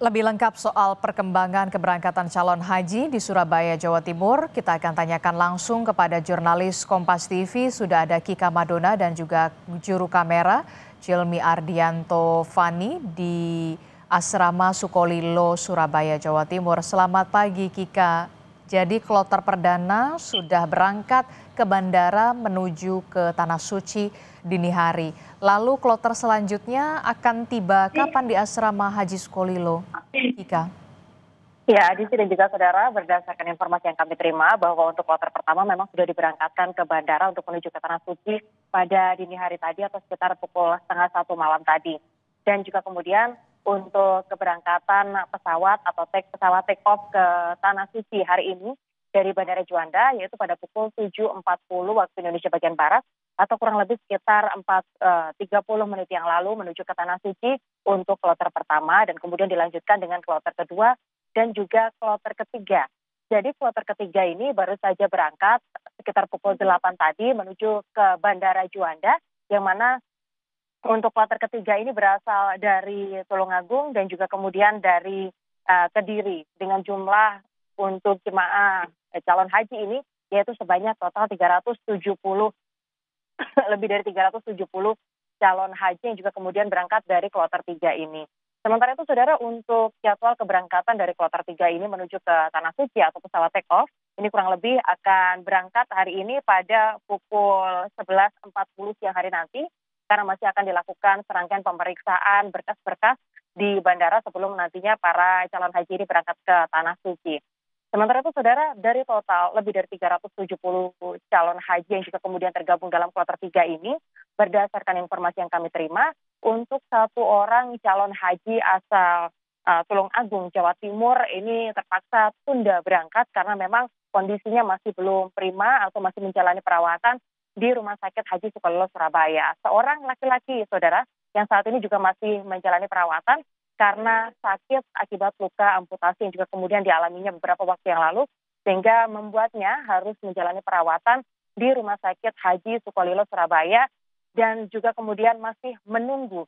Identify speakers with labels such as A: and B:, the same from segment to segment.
A: Lebih lengkap soal perkembangan keberangkatan calon haji di Surabaya, Jawa Timur, kita akan tanyakan langsung kepada jurnalis Kompas TV. Sudah ada Kika Madona dan juga juru kamera Cilmi Ardianto Fani di Asrama Sukolilo, Surabaya, Jawa Timur. Selamat pagi, Kika. Jadi kloter perdana sudah berangkat ke bandara menuju ke Tanah Suci dini hari. Lalu kloter selanjutnya akan tiba kapan di Asrama Haji Sukolilo, Kika?
B: Ya, di sini juga saudara, berdasarkan informasi yang kami terima bahwa untuk kloter pertama memang sudah diberangkatkan ke bandara untuk menuju ke Tanah Suci pada dini hari tadi atau sekitar pukul 12:30 malam tadi. Dan juga kemudian untuk keberangkatan pesawat atau pesawat take off ke Tanah Suci hari ini dari Bandara Juanda yaitu pada pukul 7.40 waktu Indonesia bagian Barat atau kurang lebih sekitar 30 menit yang lalu menuju ke Tanah Suci untuk kloter pertama dan kemudian dilanjutkan dengan kloter kedua dan juga kloter ketiga. Jadi kloter ketiga ini baru saja berangkat sekitar pukul 8 tadi menuju ke Bandara Juanda yang mana untuk kloter ketiga ini berasal dari Tulungagung dan juga kemudian dari Kediri dengan jumlah untuk jemaah calon haji ini yaitu sebanyak total 370 lebih dari 370 calon haji yang juga kemudian berangkat dari kloter 3 ini. Sementara itu saudara, untuk jadwal keberangkatan dari kloter 3 ini menuju ke Tanah Suci atau pesawat take off ini kurang lebih akan berangkat hari ini pada pukul 11.40 siang hari nanti karena masih akan dilakukan serangkaian pemeriksaan berkas-berkas di bandara sebelum nantinya para calon haji ini berangkat ke Tanah Suci. Sementara itu saudara, dari total lebih dari 370 calon haji yang juga kemudian tergabung dalam kloter 3 ini, berdasarkan informasi yang kami terima, untuk satu orang calon haji asal Tulungagung, Jawa Timur ini terpaksa tunda berangkat karena memang kondisinya masih belum prima atau masih menjalani perawatan di Rumah Sakit Haji Sukolilo, Surabaya. Seorang laki-laki saudara yang saat ini juga masih menjalani perawatan karena sakit akibat luka amputasi yang juga kemudian dialaminya beberapa waktu yang lalu sehingga membuatnya harus menjalani perawatan di Rumah Sakit Haji Sukolilo, Surabaya dan juga kemudian masih menunggu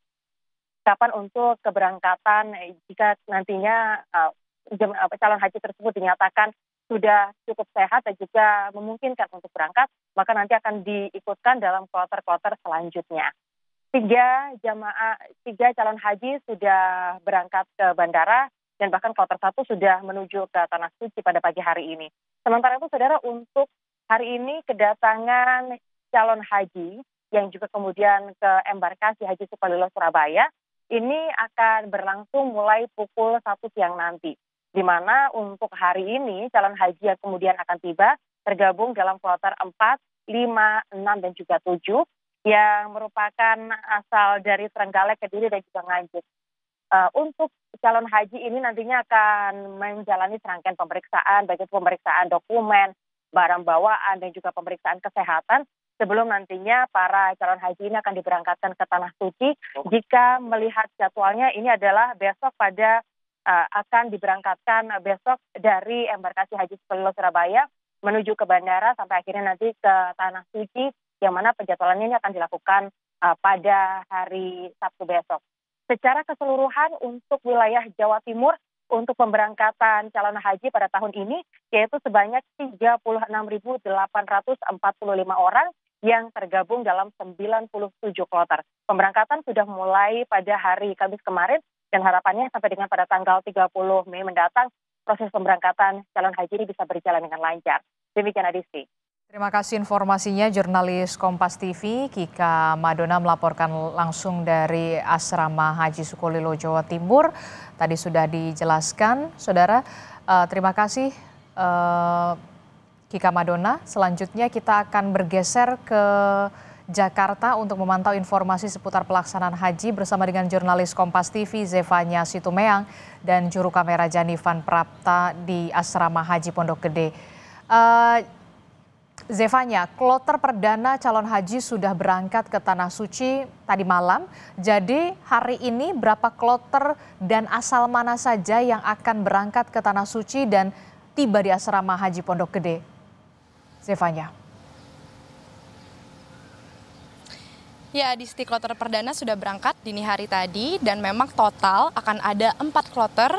B: kapan untuk keberangkatan jika nantinya calon haji tersebut dinyatakan sudah cukup sehat dan juga memungkinkan untuk berangkat, maka nanti akan diikutkan dalam kloter-kloter selanjutnya. Tiga calon haji sudah berangkat ke bandara dan bahkan kloter 1 sudah menuju ke Tanah Suci pada pagi hari ini. Sementara itu saudara, untuk hari ini kedatangan calon haji yang juga kemudian ke embarkasi Haji Sukolilo, Surabaya ini akan berlangsung mulai pukul 1 siang nanti. Di mana untuk hari ini calon haji yang kemudian akan tiba tergabung dalam kloter 4, 5, 6, dan juga 7 yang merupakan asal dari Trenggalek, Kediri, dan juga Nganjuk. Untuk calon haji ini nantinya akan menjalani serangkaian pemeriksaan, baik itu pemeriksaan dokumen, barang bawaan, dan juga pemeriksaan kesehatan sebelum nantinya para calon haji ini akan diberangkatkan ke Tanah Suci. Jika melihat jadwalnya ini adalah besok akan diberangkatkan besok dari embarkasi Haji Sukolilo, Surabaya menuju ke bandara sampai akhirnya nanti ke Tanah Suci yang mana penjadwalannya ini akan dilakukan pada hari Sabtu besok. Secara keseluruhan untuk wilayah Jawa Timur untuk pemberangkatan calon haji pada tahun ini yaitu sebanyak 36.845 orang yang tergabung dalam 97 kloter. Pemberangkatan sudah mulai pada hari Kamis kemarin dan harapannya sampai dengan pada tanggal 30 Mei mendatang proses pemberangkatan calon haji ini bisa berjalan dengan lancar. Demikian Adisti.
A: Terima kasih informasinya jurnalis Kompas TV Kika Madona melaporkan langsung dari Asrama Haji Sukolilo, Jawa Timur. Tadi sudah dijelaskan, saudara. Terima kasih Kika Madona. Selanjutnya kita akan bergeser ke Jakarta untuk memantau informasi seputar pelaksanaan haji bersama dengan jurnalis Kompas TV Zefanya Situmeang dan juru kamera Janifan Prapta di Asrama Haji Pondok Gede. Zefanya, kloter perdana calon haji sudah berangkat ke Tanah Suci tadi malam. Jadi hari ini berapa kloter dan asal mana saja yang akan berangkat ke Tanah Suci dan tiba di Asrama Haji Pondok Gede? Zefanya.
C: Ya, di kloter perdana sudah berangkat dini hari tadi dan memang total akan ada 4 kloter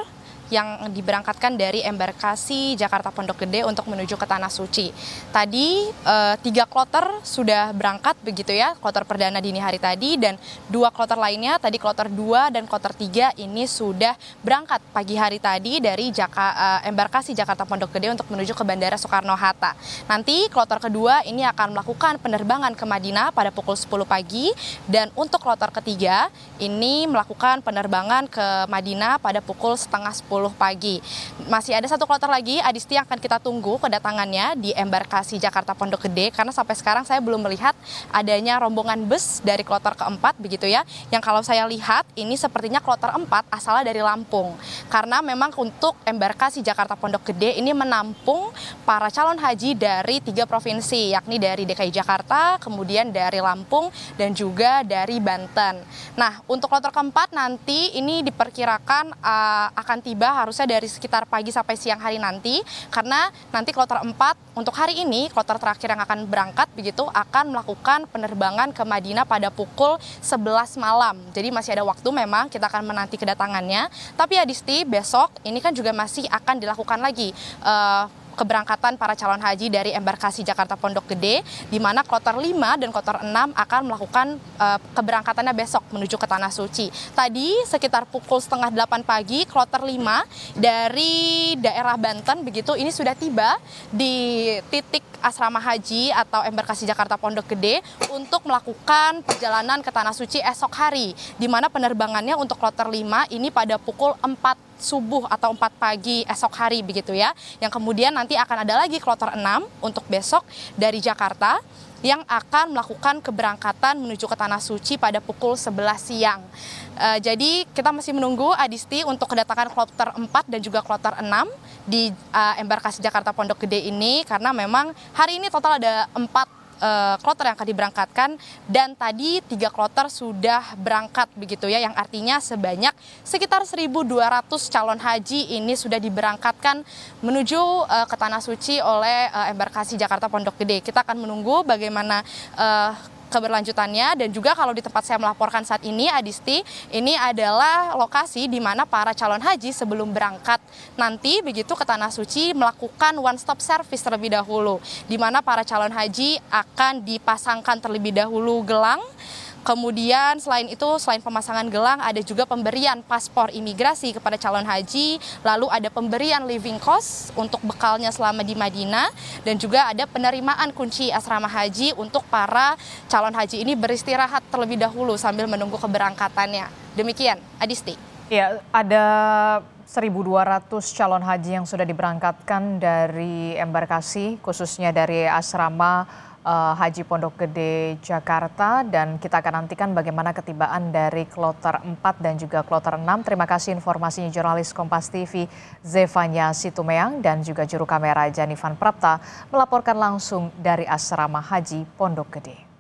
C: yang diberangkatkan dari embarkasi Jakarta Pondok Gede untuk menuju ke Tanah Suci. Tadi 3 kloter sudah berangkat begitu ya, kloter perdana dini hari tadi, dan 2 kloter lainnya, tadi kloter 2 dan kloter 3 ini sudah berangkat pagi hari tadi dari embarkasi Jakarta Pondok Gede untuk menuju ke Bandara Soekarno-Hatta. Nanti kloter kedua ini akan melakukan penerbangan ke Madinah pada pukul 10 pagi, dan untuk kloter ketiga ini melakukan penerbangan ke Madinah pada pukul setengah 10 pagi. Masih ada 1 kloter lagi, Adisti, yang akan kita tunggu kedatangannya di embarkasi Jakarta Pondok Gede, karena sampai sekarang saya belum melihat adanya rombongan bus dari kloter keempat begitu ya. Yang kalau saya lihat ini sepertinya kloter 4 asalnya dari Lampung, karena memang untuk embarkasi Jakarta Pondok Gede ini menampung para calon haji dari 3 provinsi, yakni dari DKI Jakarta, kemudian dari Lampung, dan juga dari Banten. Nah, untuk kloter keempat nanti ini diperkirakan akan tiba harusnya dari sekitar pagi sampai siang hari nanti, karena nanti kloter 4 untuk hari ini, kloter terakhir yang akan berangkat begitu, akan melakukan penerbangan ke Madinah pada pukul 11 malam. Jadi masih ada waktu, memang kita akan menanti kedatangannya. Tapi Adisti, besok ini kan juga masih akan dilakukan lagi keberangkatan para calon haji dari embarkasi Jakarta Pondok Gede, di mana kloter 5 dan kloter 6 akan melakukan keberangkatannya besok menuju ke Tanah Suci. Tadi sekitar pukul setengah 8 pagi, kloter 5 dari daerah Banten begitu ini sudah tiba di titik asrama haji atau embarkasi Jakarta Pondok Gede untuk melakukan perjalanan ke Tanah Suci esok hari, di mana penerbangannya untuk kloter 5 ini pada pukul 4 subuh atau 4 pagi esok hari begitu ya. Yang kemudian nanti akan ada lagi kloter 6 untuk besok dari Jakarta yang akan melakukan keberangkatan menuju ke Tanah Suci pada pukul 11 siang. Jadi kita masih menunggu, Adisti, untuk kedatangan kloter 4 dan juga kloter 6 di embarkasi Jakarta Pondok Gede ini, karena memang hari ini total ada 4 kloter yang akan diberangkatkan, dan tadi 3 kloter sudah berangkat begitu ya, yang artinya sebanyak sekitar 1.200 calon haji ini sudah diberangkatkan menuju ke Tanah Suci oleh embarkasi Jakarta Pondok Gede. Kita akan menunggu bagaimana keberlanjutannya, dan juga kalau di tempat saya melaporkan saat ini, Adisti, ini adalah lokasi di mana para calon haji sebelum berangkat nanti begitu ke Tanah Suci melakukan one stop service terlebih dahulu, di mana para calon haji akan dipasangkan terlebih dahulu gelang. Kemudian selain itu, selain pemasangan gelang, ada juga pemberian paspor imigrasi kepada calon haji, lalu ada pemberian living cost untuk bekalnya selama di Madinah, dan juga ada penerimaan kunci asrama haji untuk para calon haji ini beristirahat terlebih dahulu sambil menunggu keberangkatannya. Demikian, Adisti.
A: Ya, ada 1.200 calon haji yang sudah diberangkatkan dari embarkasi, khususnya dari asrama Haji Pondok Gede Jakarta, dan kita akan nantikan bagaimana ketibaan dari kloter 4 dan juga kloter 6. Terima kasih informasinya jurnalis Kompas TV Zefanya Situmeang dan juga juru kamera Janifan Prapta melaporkan langsung dari asrama Haji Pondok Gede.